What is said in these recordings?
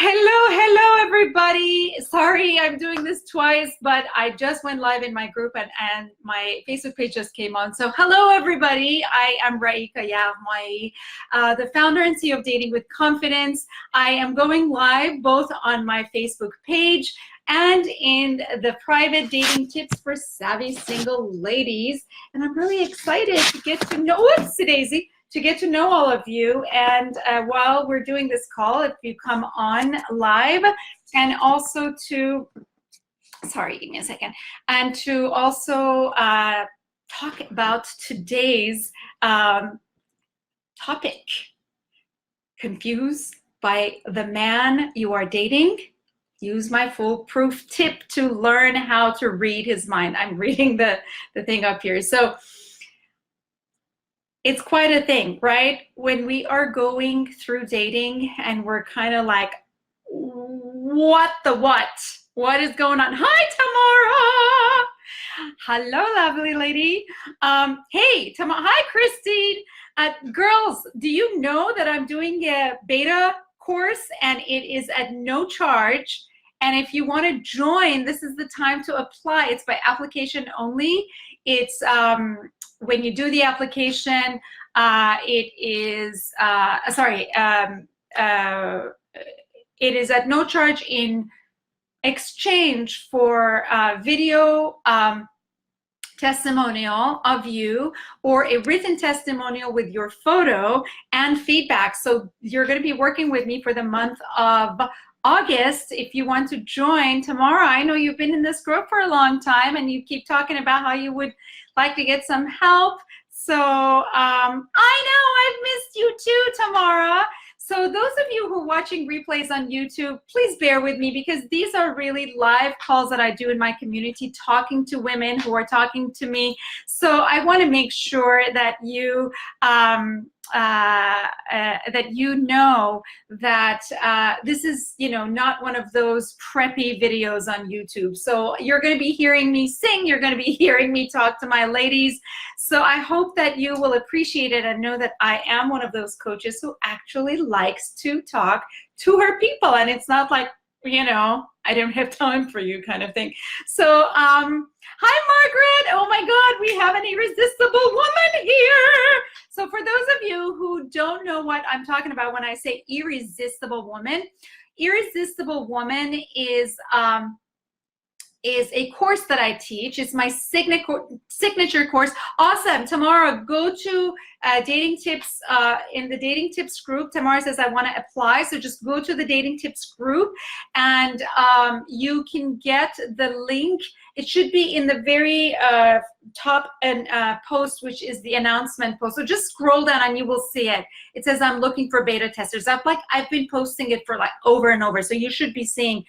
Hello, everybody. Sorry, I'm doing this twice, but I just went live in my group and my Facebook page just came on. So hello, everybody. I am Raeeka, the founder and CEO of Dating with Confidence. I am going live both on my Facebook page and in the private dating tips for savvy single ladies. And I'm really excited to get to know, whoopsie daisy, to get to know all of you. And while we're doing this call, if you come on live, and also to, sorry, give me a second, and to also talk about today's topic. Confused by the man you are dating? Use my foolproof tip to learn how to read his mind. I'm reading the thing up here. So it's quite a thing, right? When we are going through dating and we're kind of like, what the what? What is going on? Hi, Tamara. Hello, lovely lady. Hey, Tamara. Hi, Christine. Girls, do you know that I'm doing a beta course and it is at no charge? And if you want to join, this is the time to apply. It's by application only. It's when you do the application, it is it is at no charge in exchange for video testimonial of you or a written testimonial with your photo and feedback. So you're going to be working with me for the month of August. If you want to join tomorrow, I know you've been in this group for a long time and you keep talking about how you would like to get some help. So I know I've missed you too, Tamara. So those of you who are watching replays on YouTube, please bear with me because these are really live calls that I do in my community, talking to women who are talking to me. So I want to make sure that you know that this is, not one of those preppy videos on YouTube. So you're going to be hearing me sing. You're going to be hearing me talk to my ladies. So I hope that you will appreciate it and know that I am one of those coaches who actually likes to talk to her people. And it's not like, I don't have time for you kind of thing. So, hi, Margaret. Oh my God, we have an irresistible woman here. So for those of you who don't know what I'm talking about when I say irresistible woman is a course that I teach. It's my signature course. Awesome. Tamara, go to dating tips in the dating tips group. Tamara says, I want to apply. So just go to the dating tips group and you can get the link. It should be in the very top and post, which is the announcement post. So just scroll down and you will see it. It says, I'm looking for beta testers. I've been posting it for over and over. So you should be seeing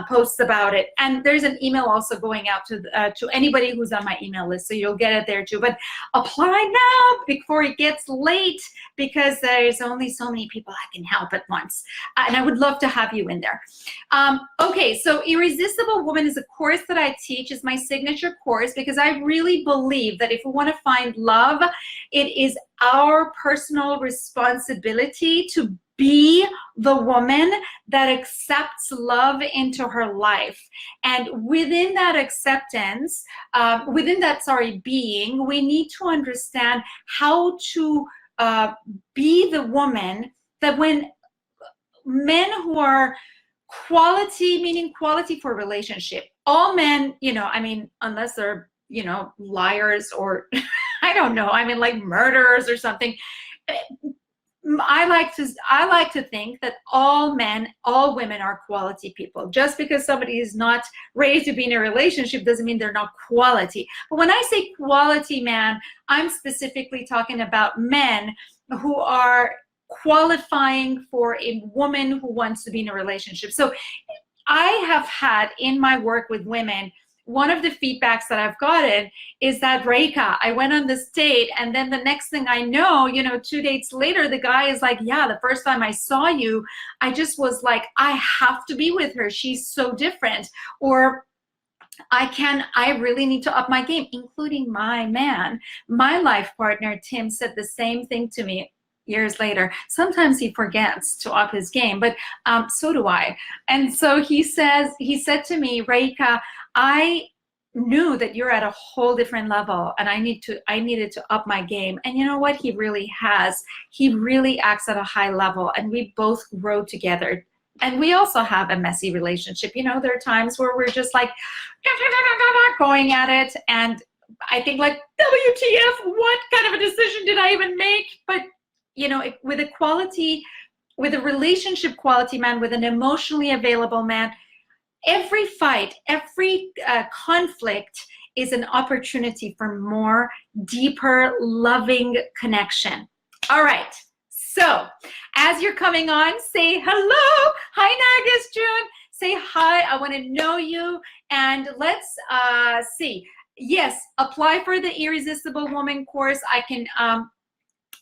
posts about it. And there's an email also going out to anybody who's on my email list. So you'll get it there too. But apply now before it gets late because there's only so many people I can help at once. And I would love to have you in there. Okay, so Irresistible Woman is a course that I teach. It's my signature course because I really believe that if we want to find love, it is our personal responsibility to be the woman that accepts love into her life. And within that acceptance, being, we need to understand how to be the woman that when men who are quality, meaning quality for relationship, all men, unless they're, liars or I don't know, like murderers or something. I like to think that all men, all women are quality people. Just because somebody is not ready to be in a relationship doesn't mean they're not quality. But when I say quality man, I'm specifically talking about men who are qualifying for a woman who wants to be in a relationship. So I have had in my work with women, one of the feedbacks that I've gotten is that, Raeeka, I went on this date and then the next thing I know, 2 dates later, the guy is like, yeah, the first time I saw you, I just was like, I have to be with her. She's so different. Or I really need to up my game, including my man. My life partner, Tim, said the same thing to me. years later. Sometimes he forgets to up his game, but so do I. And so he said to me, Raeeka, I knew that you're at a whole different level and I needed to up my game. And you know what? He really has. He really acts at a high level, and we both grow together. And we also have a messy relationship. You know, there are times where we're just like going at it, and I think like, WTF, what kind of a decision did I even make? But you know, with a relationship quality man, with an emotionally available man, every fight, every conflict is an opportunity for more deeper, loving connection. All right. So as you're coming on, say hello. Hi, Nagus June. Say hi. I want to know you. And let's see. Yes, apply for the Irresistible Woman course.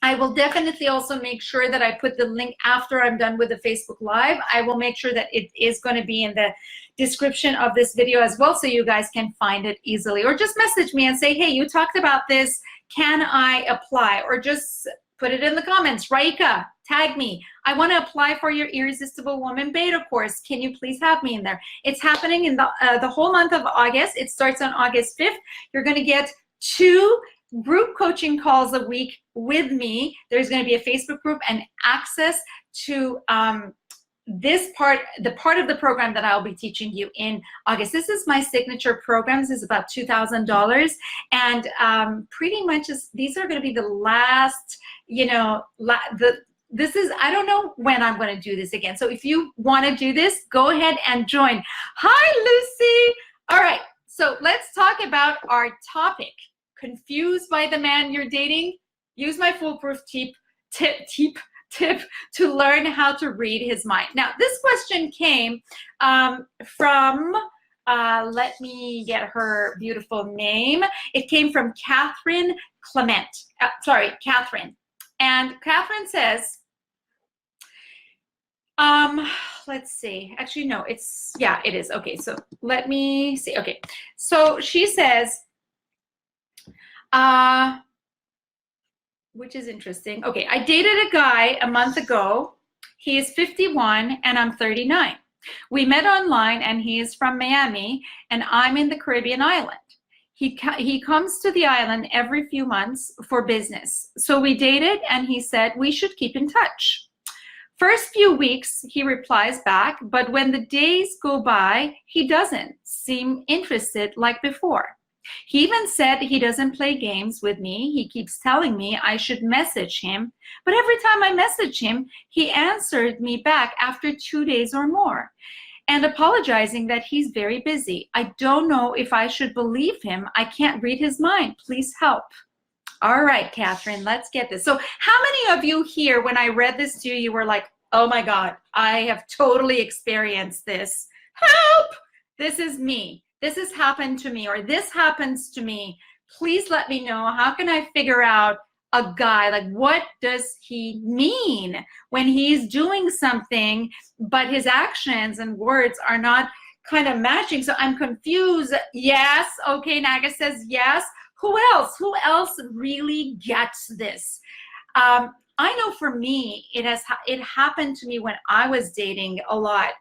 I will definitely also make sure that I put the link after I'm done with the Facebook Live. I will make sure that it is going to be in the description of this video as well, so you guys can find it easily. Or just message me and say, hey, you talked about this. Can I apply? Or just put it in the comments. Raeeka, tag me. I want to apply for your Irresistible Woman beta course. Can you please have me in there? It's happening in the whole month of August. It starts on August 5th. You're going to get 2 group coaching calls a week with me. There's going to be a Facebook group and access to the part of the program that I'll be teaching you in August. This is my signature program. This is about $2,000, and pretty much these are going to be the last, you know, this is, I don't know when I'm going to do this again. So if you want to do this, go ahead and join. Hi, Lucy. All right. So let's talk about our topic. Confused by the man you're dating? Use my foolproof tip to learn how to read his mind. Now, this question came from, let me get her beautiful name. It came from Catherine Clement. Catherine. And Catherine says, let's see. Actually, no, it is. Okay, so let me see. Okay, so she says, which is interesting. Okay, I dated a guy a month ago. He is 51 and I'm 39. We met online and he is from Miami and I'm in the Caribbean island. He comes to the island every few months for business. So we dated and he said we should keep in touch. First few weeks he replies back, but when the days go by, he doesn't seem interested like before. He even said he doesn't play games with me. He keeps telling me I should message him, but every time I message him, he answered me back after 2 days or more and apologizing that he's very busy. I don't know if I should believe him. I can't read his mind. Please help. All right, Catherine, let's get this. So how many of you here, when I read this to you, you were like, oh my God, I have totally experienced this. Help! This is me. This has happened to me, or this happens to me. Please let me know. How can I figure out a guy? Like, what does he mean when he's doing something, but his actions and words are not kind of matching? So I'm confused. Yes. Okay. Naga says yes. Who else? Who else really gets this? I know for me, it happened to me when I was dating a lot.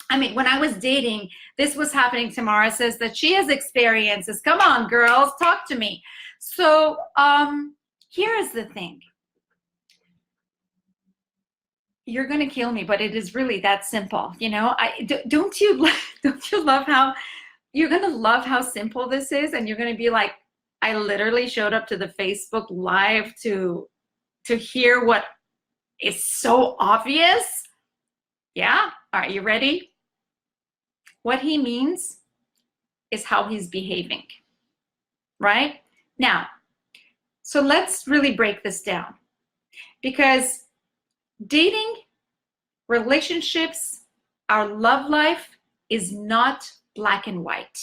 I mean, when I was dating, this was happening. Tamara says that she has experiences. Come on, girls, talk to me. So here is the thing. You're going to kill me, but it is really that simple. You know, don't you love how you're going to love how simple this is? And you're going to be like, I literally showed up to the Facebook Live to hear what is so obvious. Yeah. All right. You ready? What he means is how he's behaving, right? Now, so let's really break this down, because dating, relationships, our love life is not black and white.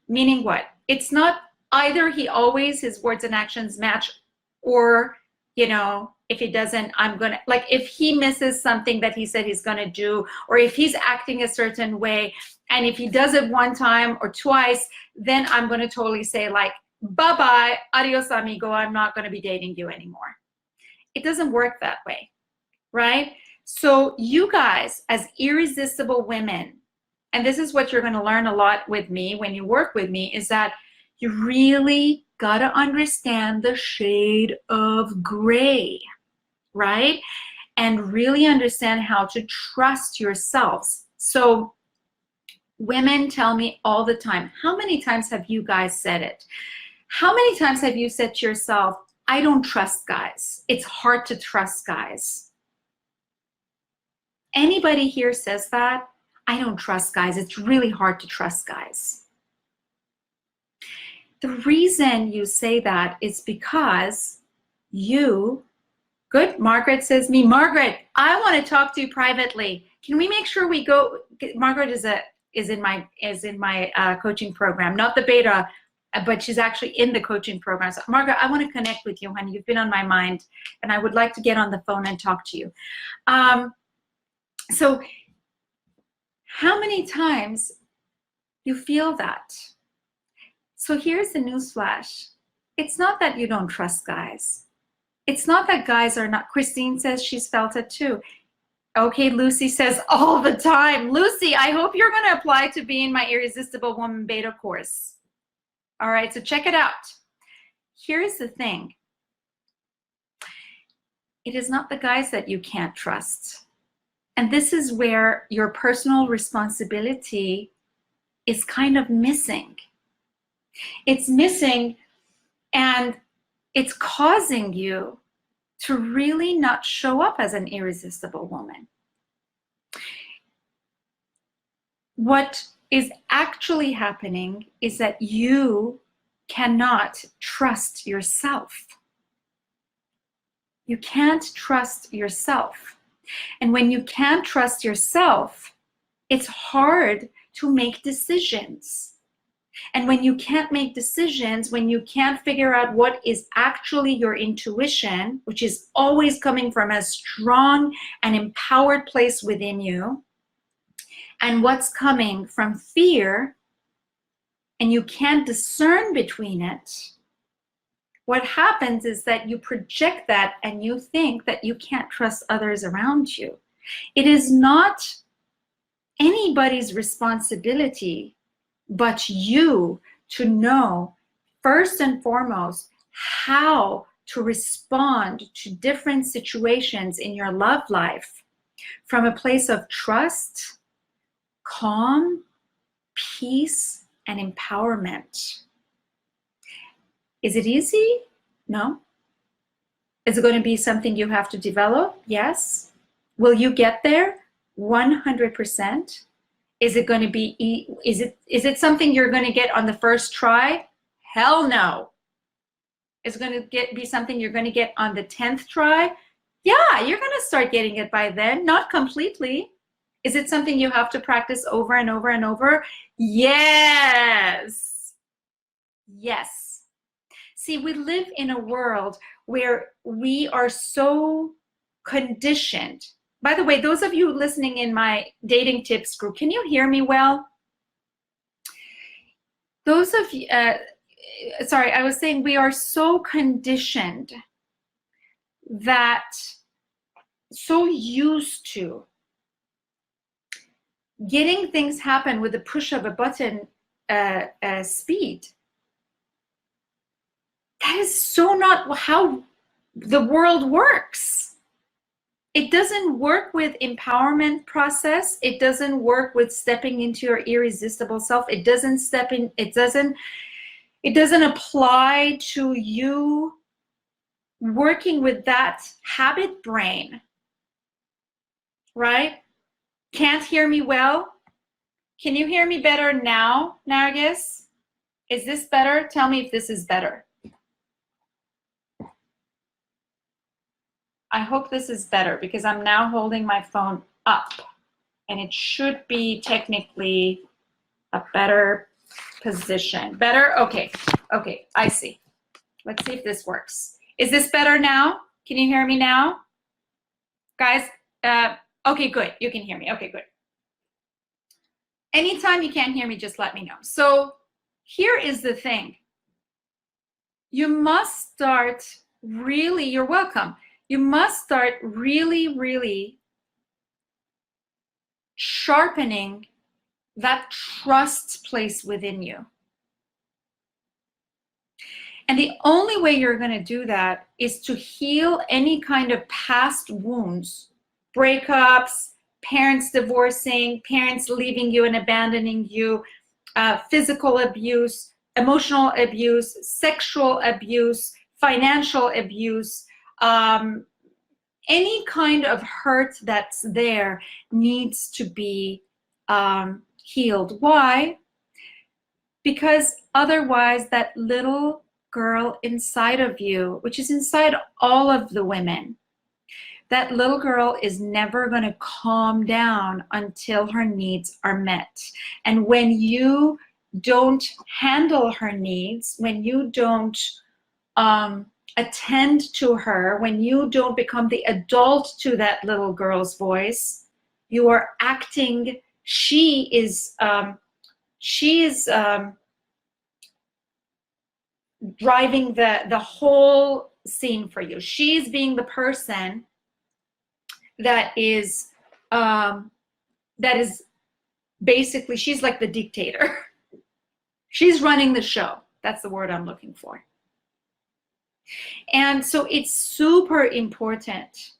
Meaning what? It's not either his words and actions match, or, you know, if he doesn't, I'm going to, like, if he misses something that he said he's going to do, or if he's acting a certain way, and if he does it one time or twice, then I'm going to totally say, like, bye-bye, adios amigo, I'm not going to be dating you anymore. It doesn't work that way, right? So you guys, as irresistible women, and this is what you're going to learn a lot with me when you work with me, is that you really got to understand the shade of gray, right? And really understand how to trust yourselves. So women tell me all the time, how many times have you guys said it? How many times have you said to yourself, I don't trust guys. It's hard to trust guys. Anybody here says that? I don't trust guys. It's really hard to trust guys. The reason you say that is because you, good, Margaret says me, Margaret, I want to talk to you privately. Can we make sure we go? Margaret is in my coaching program, not the beta, but she's actually in the coaching program. So Margaret, I want to connect with you, honey. You've been on my mind, and I would like to get on the phone and talk to you. So how many times you feel that? So here's the newsflash. It's not that you don't trust guys. It's not that guys are not. Christine says she's felt it too. Okay, Lucy says all the time. Lucy, I hope you're going to apply to be in my Irresistible Woman Beta course. All right, so check it out. Here's the thing. It is not the guys that you can't trust. And this is where your personal responsibility is kind of missing. It's missing, and it's causing you to really not show up as an irresistible woman. What is actually happening is that you cannot trust yourself. You can't trust yourself. And when you can't trust yourself, it's hard to make decisions. And when you can't make decisions, when you can't figure out what is actually your intuition, which is always coming from a strong and empowered place within you, and what's coming from fear, and you can't discern between it, what happens is that you project that and you think that you can't trust others around you. It is not anybody's responsibility but you to know, first and foremost, how to respond to different situations in your love life from a place of trust, calm, peace, and empowerment. Is it easy? No. Is it going to be something you have to develop? Yes. Will you get there? 100%. Is it going to be, is it something you're going to get on the first try? Hell no. Is it going to be something you're going to get on the 10th try? Yeah, you're going to start getting it by then, not completely. Is it something you have to practice over and over and over? Yes. Yes. See, we live in a world where we are so conditioned. By the way, those of you listening in my dating tips group, can you hear me well? Those of you, sorry, I was saying we are so conditioned, that so used to getting things happen with the push of a button speed. That is so not how the world works. It doesn't work with empowerment process. It doesn't work with stepping into your irresistible self. It doesn't step in, it doesn't apply to you working with that habit brain, right? Can't hear me well? Can you hear me better now, Nargis? Is this better? Tell me if this is better. I hope this is better because I'm now holding my phone up and it should be technically a better position. Better? Okay. Okay, I see. Let's see if this works. Is this better now? Can you hear me now? Guys, okay, good. You can hear me. Okay, good. Anytime you can't hear me, just let me know. So here is the thing. You must start really, you're welcome. you must start really, really sharpening that trust place within you. And the only way you're going to do that is to heal any kind of past wounds, breakups, parents divorcing, parents leaving you and abandoning you, physical abuse, emotional abuse, sexual abuse, financial abuse, any kind of hurt that's there needs to be healed. Why? Because otherwise that little girl inside of you, which is inside all of the women, that little girl is never going to calm down until her needs are met. And when you don't handle her needs, when you don't attend to her, when you don't become the adult to that little girl's voice, you are acting, she is driving the whole scene for you. She's being the person that is basically, she's like the dictator. She's running the show. That's the word I'm looking for. And so it's super important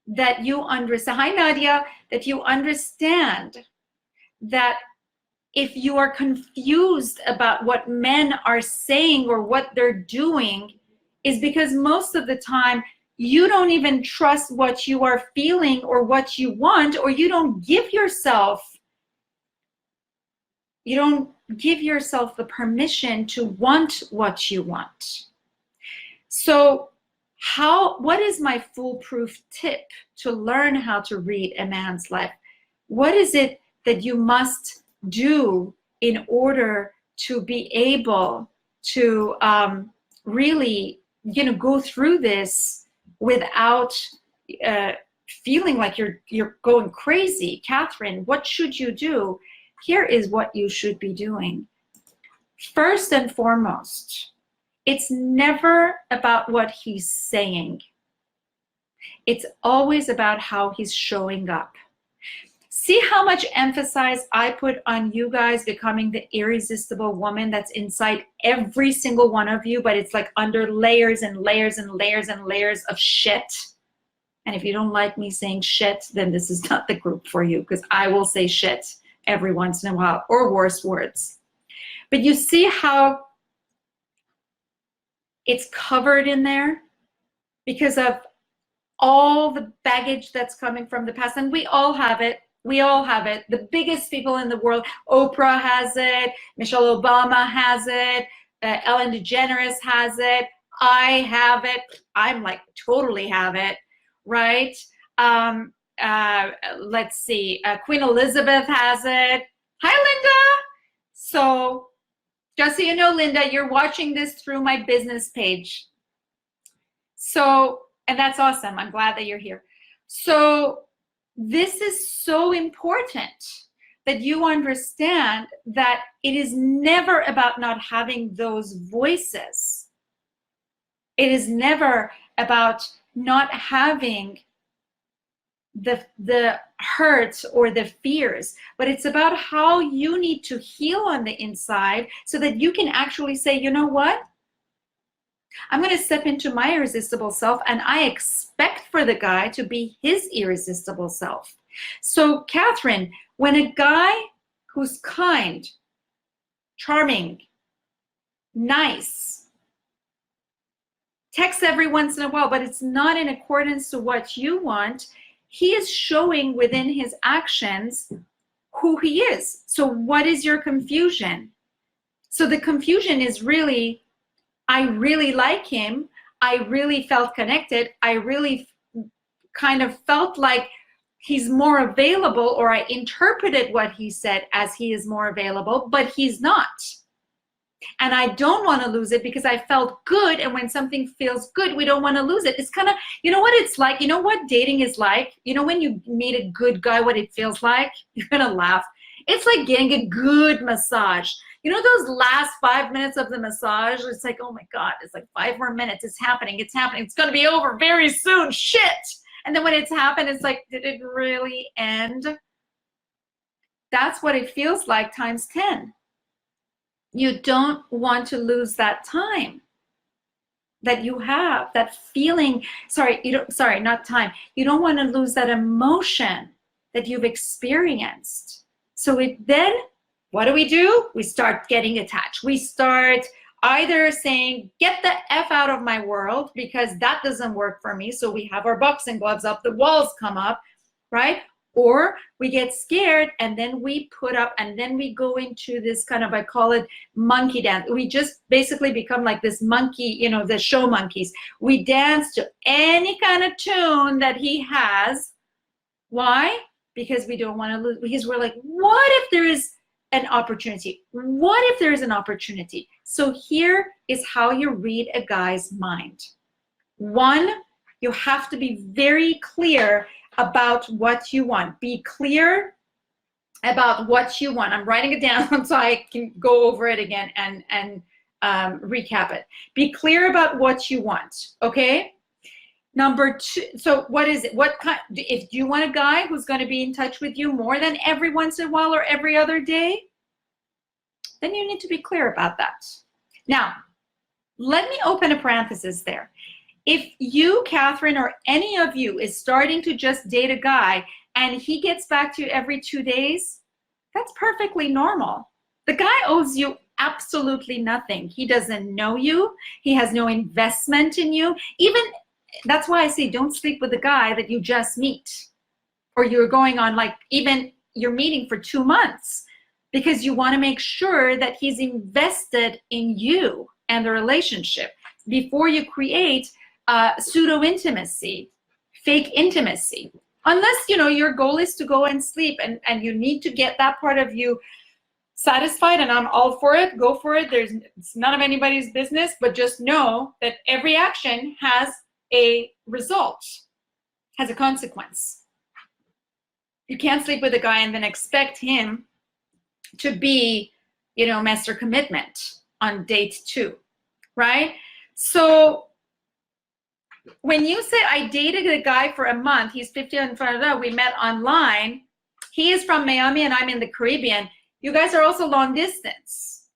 that you understand, hi Nadia, that you understand that if you are confused about what men are saying or what they're doing, is because most of the time you don't even trust what you are feeling or what you want, or you don't give yourself the permission to want what you want. So what is my foolproof tip to learn how to read a man's life? What is it that you must do in order to be able to really, go through this without feeling like you're going crazy? Catherine, what should you do? Here is what you should be doing. First and foremost, it's never about what he's saying. It's always about how he's showing up. See how much emphasis I put on you guys becoming the irresistible woman that's inside every single one of you, but it's like under layers and layers and layers and layers of shit. And if you don't like me saying shit, then this is not the group for you, because I will say shit every once in a while, or worse words. But you see how it's covered in there because of all the baggage that's coming from the past. And we all have it. We all have it. The biggest people in the world, Oprah has it, Michelle Obama has it, Ellen DeGeneres has it, I have it, I'm like totally have it, right? Let's see, Queen Elizabeth has it. Hi, Linda. So just so you know, Linda, you're watching this through my business page. So, and that's awesome. I'm glad that you're here. So this is so important that you understand that it is never about not having those voices. It is never about not having the hurts or the fears, but it's about how you need to heal on the inside so that you can actually say, you know what? I'm going to step into my irresistible self, and I expect for the guy to be his irresistible self. So, Catherine, when a guy who's kind, charming, nice, texts every once in a while, but it's not in accordance to what you want, he is showing within his actions who he is. So what is your confusion? So the confusion is really, I really like him. I really felt connected. I really kind of felt like he's more available, or I interpreted what he said as he is more available, but he's not. And I don't want to lose it because I felt good. And when something feels good, we don't want to lose it. It's kind of, you know what it's like? You know what dating is like? You know when you meet a good guy, what it feels like? You're going to laugh. It's like getting a good massage. You know, those last 5 minutes of the massage, it's like, oh my God, it's like 5 more minutes. It's happening. It's happening. It's going to be over very soon. Shit. And then when it's happened, it's like, did it really end? That's what it feels like times 10. You don't want to lose that time that you have, that feeling. Sorry, not time. You don't want to lose that emotion that you've experienced. So then what do? We start getting attached. We start either saying, get the F out of my world, because that doesn't work for me. So we have our boxing gloves up, the walls come up, right? Or we get scared and then we put up, and then we go into this kind of, I call it monkey dance. We just basically become like this monkey, you know, the show monkeys. We dance to any kind of tune that he has. Why? Because we don't want to lose, because we're like, what if there is an opportunity? What if there is an opportunity? So here is how you read a guy's mind. One, you have to be very clear about what you want. Be clear about what you want. I'm writing it down so I can go over it again and recap it. Be clear about what you want, okay? Number two, so what is it? What kind, if you want a guy who's going to be in touch with you more than every once in a while or every other day, then you need to be clear about that. Now, let me open a parenthesis there. If you, Catherine, or any of you is starting to just date a guy and he gets back to you every 2 days, that's perfectly normal. The guy owes you absolutely nothing. He doesn't know you. He has no investment in you. Even, that's why I say don't sleep with a guy that you just meet, or you're going on, like, even you're meeting for 2 months, because you want to make sure that he's invested in you and the relationship before you create pseudo intimacy, fake intimacy. Unless, you know, your goal is to go and sleep and you need to get that part of you satisfied, and I'm all for it, go for it. It's none of anybody's business, but just know that every action has a result, has a consequence. You can't sleep with a guy and then expect him to be, you know, master commitment on date 2, right? So when you say, I dated a guy for a month, he's 50 in front of that, we met online, he is from Miami and I'm in the Caribbean, you guys are also long distance.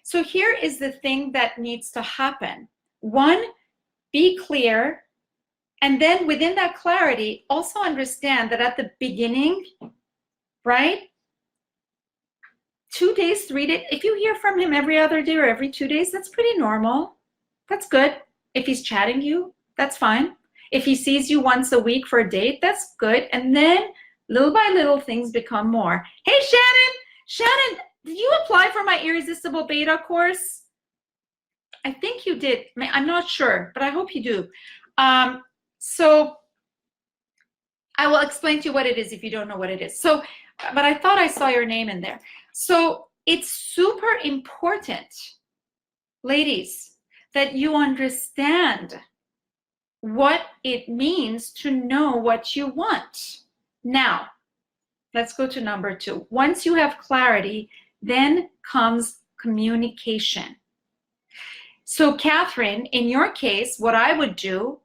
So here is the thing that needs to happen. One, be clear, and then within that clarity, also understand that at the beginning, right, 2 days, 3 days, if you hear from him every other day or every 2 days, that's pretty normal. That's good. If he's chatting you, that's fine. If he sees you once a week for a date, that's good. And then little by little, things become more. Hey, Shannon, did you apply for my Irresistible Beta course? I think you did. I'm not sure, but I hope you do. So I will explain to you what it is if you don't know what it is. So, but I thought I saw your name in there. So it's super important, ladies, that you understand what it means to know what you want. Now, let's go to number 2. Once you have clarity, then comes communication. So Catherine, in your case, what I would do,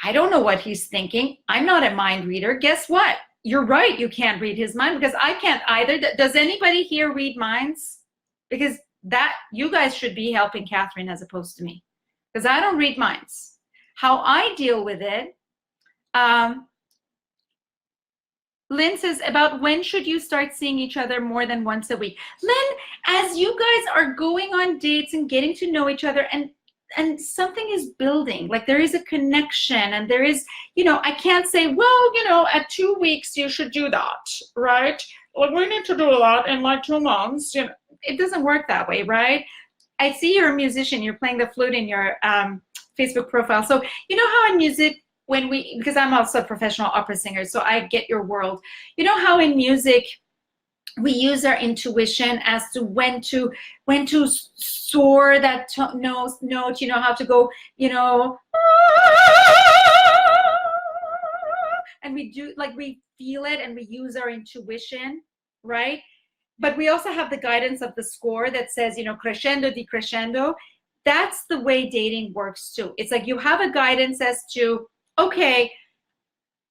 I don't know what he's thinking. I'm not a mind reader. Guess what? You're right, you can't read his mind, because I can't either. Does anybody here read minds? Because that, you guys should be helping Catherine as opposed to me, because I don't read minds. How I deal with it, Lynn says, about when should you start seeing each other more than once a week? Lynn, as you guys are going on dates and getting to know each other, and something is building, like there is a connection, and there is, you know, I can't say, well, you know, at 2 weeks you should do that, right? Well, we need to do that in like 2 months. You know, it doesn't work that way, right? I see you're a musician, you're playing the flute in your Facebook profile. So you know how in music, when we, because I'm also a professional opera singer, so I get your world. You know how in music we use our intuition as to when to soar that note, you know, how to go, you know, and we do, like, we feel it and we use our intuition, right? But we also have the guidance of the score that says, you know, crescendo, decrescendo. That's the way dating works too. It's like you have a guidance as to, okay,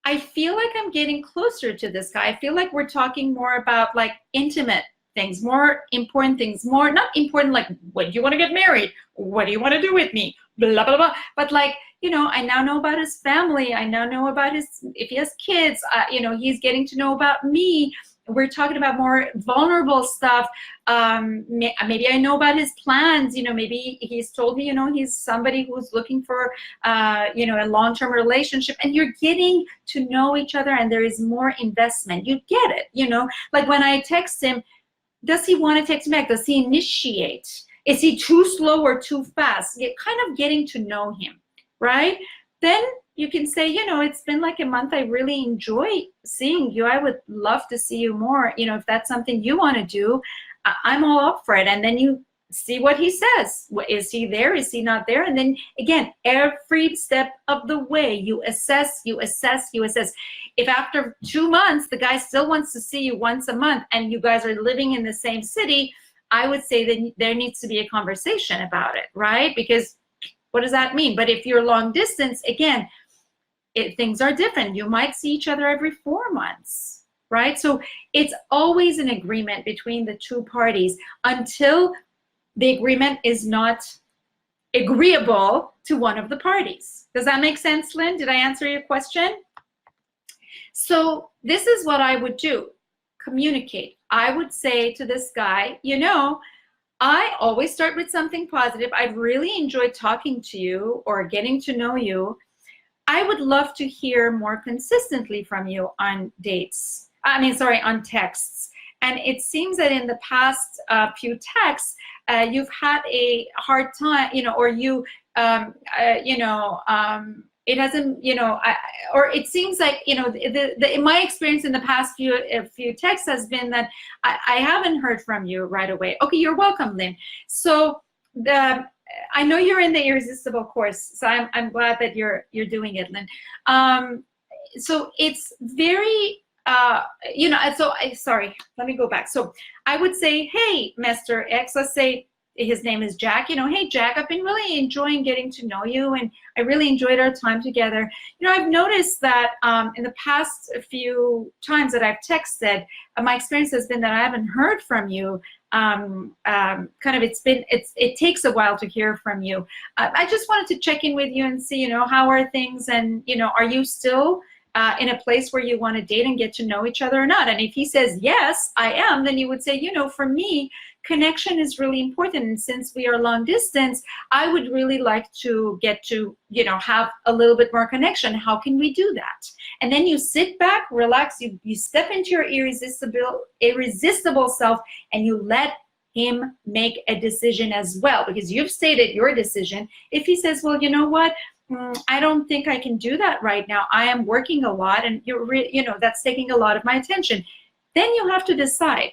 I feel like I'm getting closer to this guy. I feel like we're talking more about like intimate things, more important things, more not important like, when do you want to get married? What do you want to do with me? Blah, blah, blah. But like, you know, I now know about his family. I now know about his, if he has kids, you know, he's getting to know about me. We're talking about more vulnerable stuff. Maybe I know about his plans. You know, maybe he's told me, you know, he's somebody who's looking for, you know, a long-term relationship. And you're getting to know each other, and there is more investment. You get it, you know. Like when I text him, does he want to text me back? Does he initiate? Is he too slow or too fast? You're kind of getting to know him, right? Then you can say, you know, it's been like a month. I really enjoy seeing you. I would love to see you more. You know, if that's something you want to do, I'm all up for it. And then you see what he says. Is he there? Is he not there? And then again, every step of the way, you assess, you assess, you assess. If after 2 months, the guy still wants to see you once a month and you guys are living in the same city, I would say that there needs to be a conversation about it, right? Because what does that mean? But if you're long distance, again, things are different. You might see each other every 4 months, right? So it's always an agreement between the two parties until the agreement is not agreeable to one of the parties. Does that make sense, Lynn? Did I answer your question? So this is what I would do. Communicate. I would say to this guy, you know, I always start with something positive. I've really enjoyed talking to you or getting to know you. I would love to hear more consistently from you on dates. On texts. And it seems that in the past few texts, you've had a hard time, you know, or you, it hasn't, you know, or it seems like, you know, in my experience in the past few texts has been that I haven't heard from you right away. Okay, you're welcome, Lynn. So I know you're in the Irresistible course, so I'm glad that you're doing it, Lynn. So it's very, you know, so sorry, let me go back. So I would say, hey, Mr. X, let's say his name is Jack, you know, hey, Jack, I've been really enjoying getting to know you, and I really enjoyed our time together. You know, I've noticed that in the past few times that I've texted, my experience has been that I haven't heard from you. It takes a while to hear from you. I just wanted to check in with you and see, you know, how are things, and, you know, are you still in a place where you want to date and get to know each other or not? And if he says, yes, I am, then you would say, you know, for me, connection is really important. And since we are long distance, I would really like to get to, you know, have a little bit more connection. How can we do that? And then you sit back, relax, you step into your irresistible self, and you let him make a decision as well, because you've stated your decision. If he says, well, you know what, I don't think I can do that right now. I am working a lot, and you know, that's taking a lot of my attention. Then you have to decide,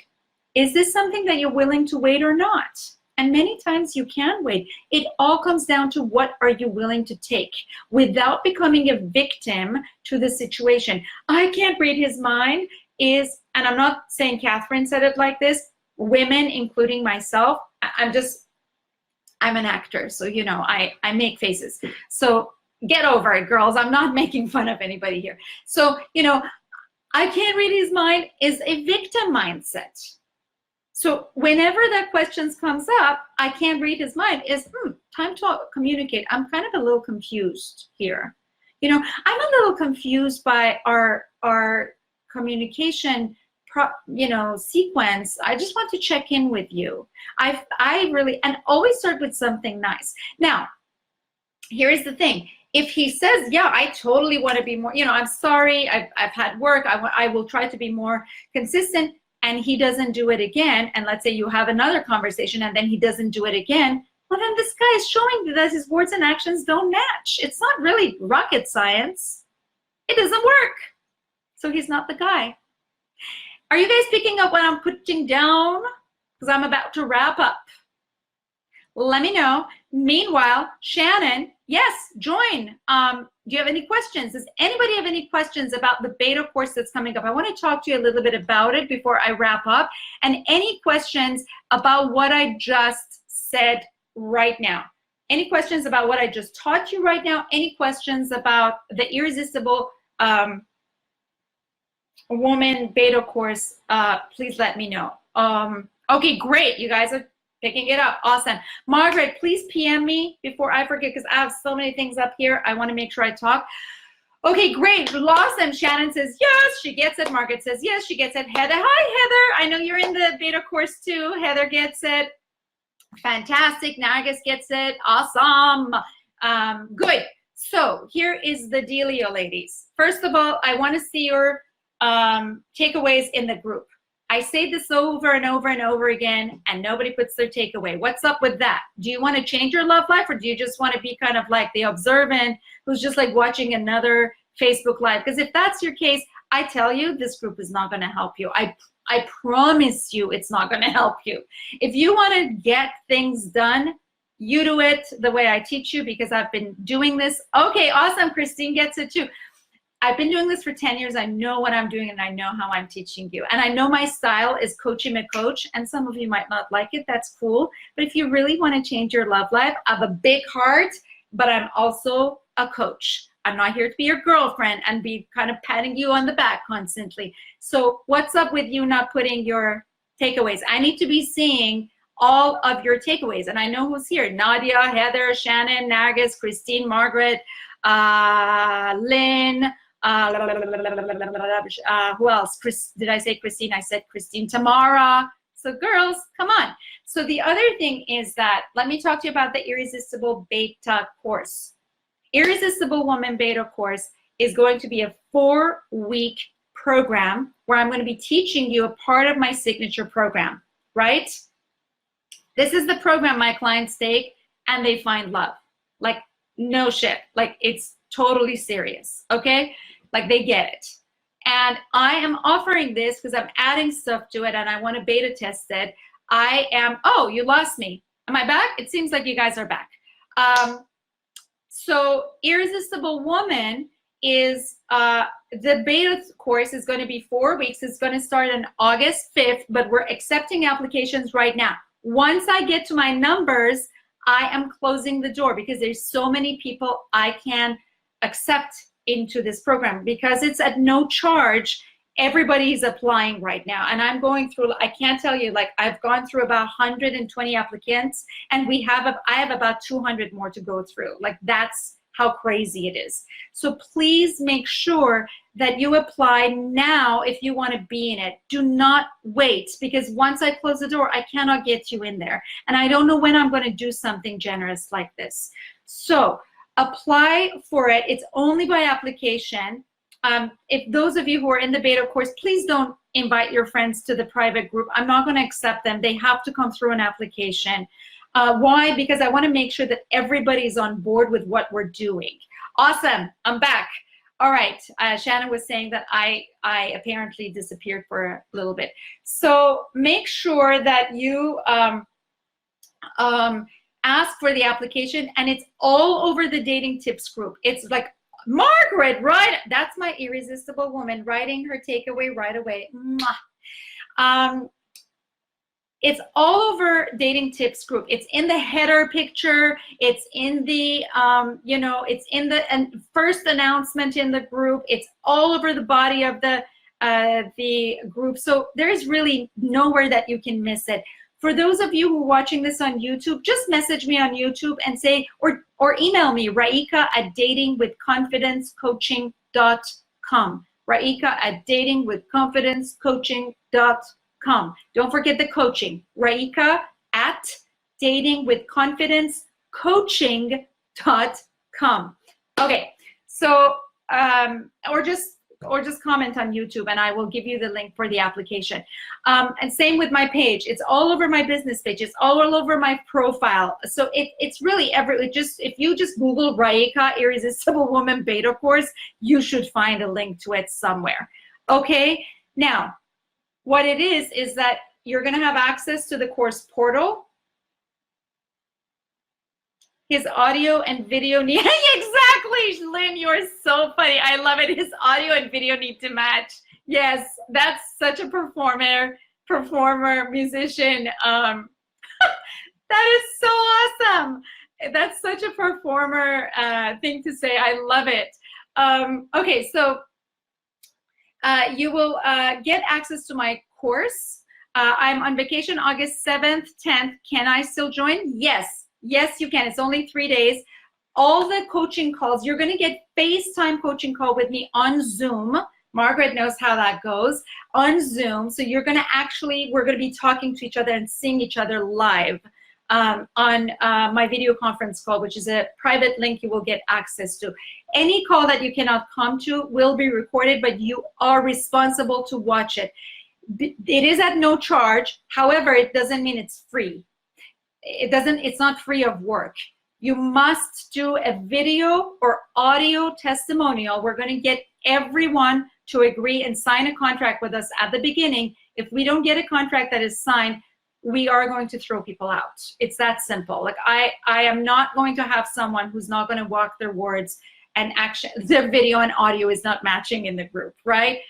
is this something that you're willing to wait or not? And many times you can wait. It all comes down to what are you willing to take without becoming a victim to the situation. I can't read his mind is, and I'm not saying Catherine said it like this, women, including myself, I'm an actor, so, you know, I make faces. So get over it, girls. I'm not making fun of anybody here. So, you know, I can't read his mind is a victim mindset. So whenever that question comes up, I can't read his mind is time to communicate. I'm kind of a little confused here. You know, I'm a little confused by our communication sequence. I just want to check in with you. I really, and always start with something nice. Now, here's the thing. If he says, yeah, I totally want to be more, you know, I'm sorry, I've had work, I will try to be more consistent, and he doesn't do it again, and let's say you have another conversation and then he doesn't do it again, well, then this guy is showing that his words and actions don't match. It's not really rocket science. It doesn't work. So he's not the guy. Are you guys picking up what I'm putting down? Because I'm about to wrap up. Let me know. Meanwhile, Shannon, yes, join. Do you have any questions? Does anybody have any questions about the beta course that's coming up? I want to talk to you a little bit about it before I wrap up. And any questions about what I just said right now? Any questions about what I just taught you right now? Any questions about the Irresistible Woman beta course? Please let me know. Okay, great. You guys are picking it up. Awesome. Margaret, please PM me before I forget, because I have so many things up here. I want to make sure I talk. Okay, great. Awesome. Shannon says, yes, she gets it. Margaret says, yes, she gets it. Heather, hi, Heather. I know you're in the beta course too. Heather gets it. Fantastic. Nargis gets it. Awesome. Good. So here is the dealio, ladies. First of all, I want to see your takeaways in the group. I say this over and over and over again, and nobody puts their takeaway. What's up with that? Do you want to change your love life, or do you just want to be kind of like the observant who's just like watching another Facebook Live? Because if that's your case, I tell you, this group is not going to help you. I promise you it's not going to help you. If you want to get things done, you do it the way I teach you, because I've been doing this. Okay, awesome. Christine gets it too. I've been doing this for 10 years. I know what I'm doing, and I know how I'm teaching you. And I know my style is coaching a coach, and some of you might not like it. That's cool. But if you really want to change your love life, I have a big heart, but I'm also a coach. I'm not here to be your girlfriend and be kind of patting you on the back constantly. So what's up with you not putting your takeaways? I need to be seeing all of your takeaways. And I know who's here. Nadia, Heather, Shannon, Nargis, Christine, Margaret, Lynn, who else? Did I say Christine? I said Christine. Tamara. So girls, come on. So the other thing is that, let me talk to you about the Irresistible Beta course. Irresistible Woman Beta course is going to be a 4-week program where I'm going to be teaching you a part of my signature program, right? This is the program my clients take and they find love. Like, no shit. Like, it's totally serious, okay? Like, they get it. And I am offering this because I'm adding stuff to it and I want to beta test it. I am, oh, you lost me. Am I back? It seems like you guys are back. So Irresistible Woman is, the beta course is going to be 4 weeks. It's going to start on August 5th, but we're accepting applications right now. Once I get to my numbers, I am closing the door because there's so many people I can accept into this program because it's at no charge. Everybody's applying right now, and I'm going through, I can't tell you, like, I've gone through about 120 applicants, and I have about 200 more to go through. Like, that's how crazy it is. So please make sure that you apply now if you want to be in it. Do not wait, because once I close the door, I cannot get you in there, and I don't know when I'm going to do something generous like this. So apply for it. It's only by application. If those of you who are in the beta course, please don't invite your friends to the private group. I'm not going to accept them. They have to come through an application. Why? Because I want to make sure that everybody's on board with what we're doing. Awesome. I'm back. All right. Shannon was saying that I apparently disappeared for a little bit. So make sure that you ask for the application, and it's all over the dating tips group. It's like, Margaret, right? That's my Irresistible Woman writing her takeaway right away. It's all over dating tips group. It's in the header picture. It's in the, it's in the first announcement in the group. It's all over the body of the group. So there is really nowhere that you can miss it. For those of you who are watching this on YouTube, just message me on YouTube and say, or email me, Raeeka@datingwithconfidencecoaching.com. Raeeka@datingwithconfidencecoaching.com. Don't forget the coaching. Raeeka@datingwithconfidencecoaching.com. Okay, so or just comment on YouTube and I will give you the link for the application. And same with my page. It's all over my business page. It's all over my profile. So it's really if you just Google Raeeka Irresistible Woman Beta Course, you should find a link to it somewhere. Okay, now what it is that you're going to have access to the course portal. His audio and video need exactly. Exactly, Lynn, you're so funny. I love it. His audio and video need to match. Yes, that's such a performer, musician. That is so awesome. That's such a performer thing to say. I love it. Okay, so you will get access to my course. I'm on vacation August 7th, 10th. Can I still join? Yes. Yes, you can. It's only 3 days. All the coaching calls, you're going to get FaceTime coaching call with me on Zoom. Margaret knows how that goes. On Zoom. So you're going to actually, we're going to be talking to each other and seeing each other live on my video conference call, which is a private link you will get access to. Any call that you cannot come to will be recorded, but you are responsible to watch it. It is at no charge. However, it doesn't mean it's free. It's not free of work. You must do a video or audio testimonial. We're going to get everyone to agree and sign a contract with us at the beginning. If we don't get a contract that is signed, we are going to throw people out. It's that simple. Like I am not going to have someone who's not going to walk their words and action. The video and audio is not matching in the group, right?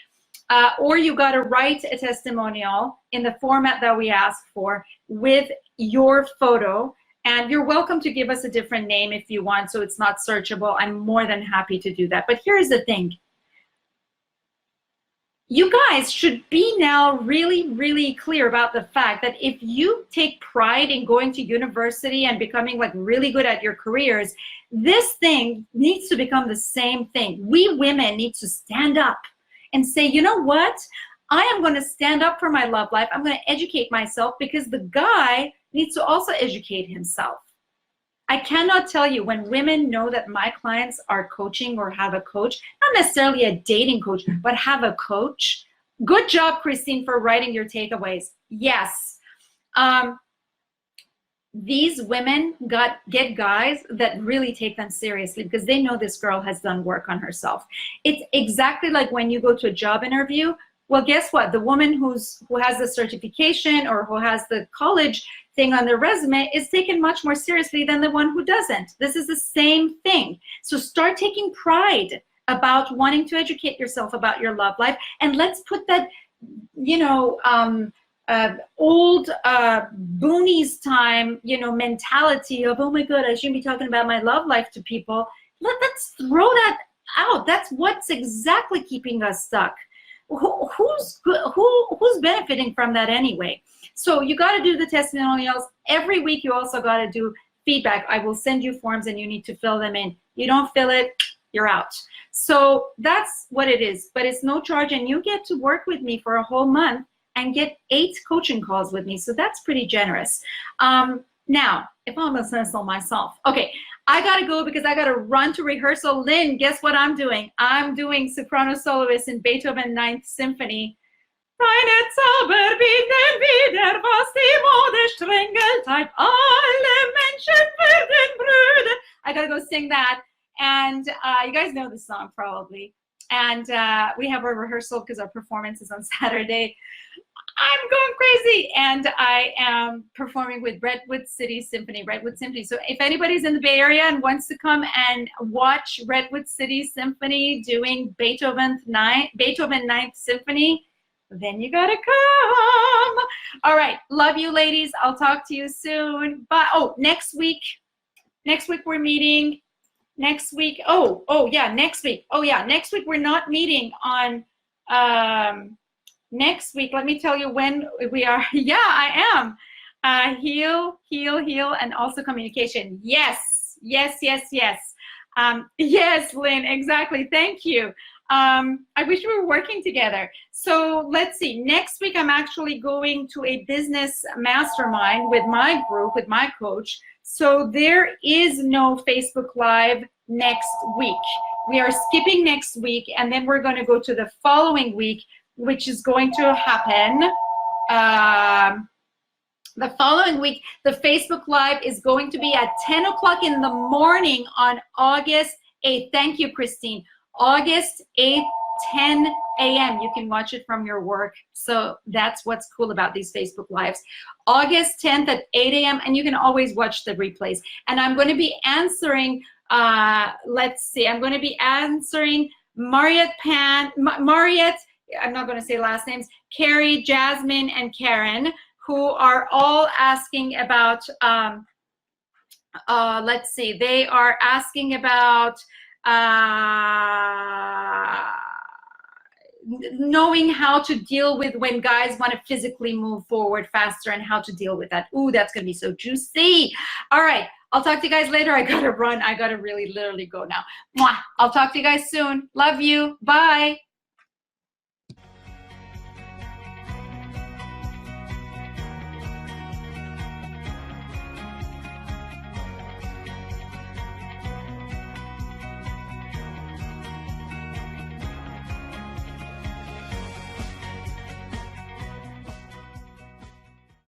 Or you got to write a testimonial in the format that we ask for with your photo. And you're welcome to give us a different name if you want, so it's not searchable. I'm more than happy to do that. But here's the thing. You guys should be now really, really clear about the fact that if you take pride in going to university and becoming like really good at your careers, this thing needs to become the same thing. We women need to stand up and say, you know what? I am going to stand up for my love life. I'm going to educate myself because the guy needs to also educate himself. I cannot tell you, when women know that my clients are coaching or have a coach, not necessarily a dating coach, but have a coach. Good job, Christine, for writing your takeaways. Yes. These women get guys that really take them seriously because they know this girl has done work on herself. It's exactly like when you go to a job interview. Well, guess what? The woman who has the certification or who has the college thing on their resume is taken much more seriously than the one who doesn't. This is the same thing. So start taking pride about wanting to educate yourself about your love life, and let's put that, you know, old boonies time, you know, mentality of, oh my God, I shouldn't be talking about my love life to people. Let's throw that out. That's what's exactly keeping us stuck. Who's benefiting from that anyway? So you got to do the testimonials every week. You also got to do feedback. I will send you forms and you need to fill them in. You don't fill it, you're out. So that's what it is, but it's no charge, and you get to work with me for a whole month and get 8 coaching calls with me. So that's pretty generous. Now, if I'm gonna cancel myself, okay, I gotta go because I gotta run to rehearsal. Lynn, guess what I'm doing? I'm doing soprano soloist in Beethoven 9th Symphony. Deine Zauberbienen wieder, was die Mode strengelt, alle Menschen werden Brüder. I gotta go sing that, and you guys know the song probably. And we have a rehearsal because our performance is on Saturday. I'm going crazy, and I am performing with Redwood Symphony. So if anybody's in the Bay Area and wants to come and watch Redwood City Symphony doing Beethoven 9th Symphony, then you gotta come. All right, love you, ladies. I'll talk to you soon. Bye. Oh, next week we're meeting. Next week. Next week we're not meeting on. Next week, let me tell you when we are. Yeah, I am. Heal, and also communication. Yes. Yes, Lynn, exactly. Thank you. I wish we were working together. So let's see. Next week, I'm actually going to a business mastermind with my group, with my coach. So there is no Facebook Live next week. We are skipping next week, and then we're going to go to the following week, which is going to happen the following week. The Facebook Live is going to be at 10 o'clock in the morning on August 8th. Thank you, Christine. August 8th, 10 a.m. You can watch it from your work. So that's what's cool about these Facebook Lives. August 10th at 8 a.m. and you can always watch the replays. And I'm going to be answering Let's see. I'm going to be answering Mariette, I'm not going to say last names, Carrie, Jasmine, and Karen, who are all asking about, let's see, they are asking about knowing how to deal with when guys want to physically move forward faster and how to deal with that. Ooh, that's going to be so juicy. All right. I'll talk to you guys later. I got to run. I got to really literally go now. Mwah. I'll talk to you guys soon. Love you. Bye.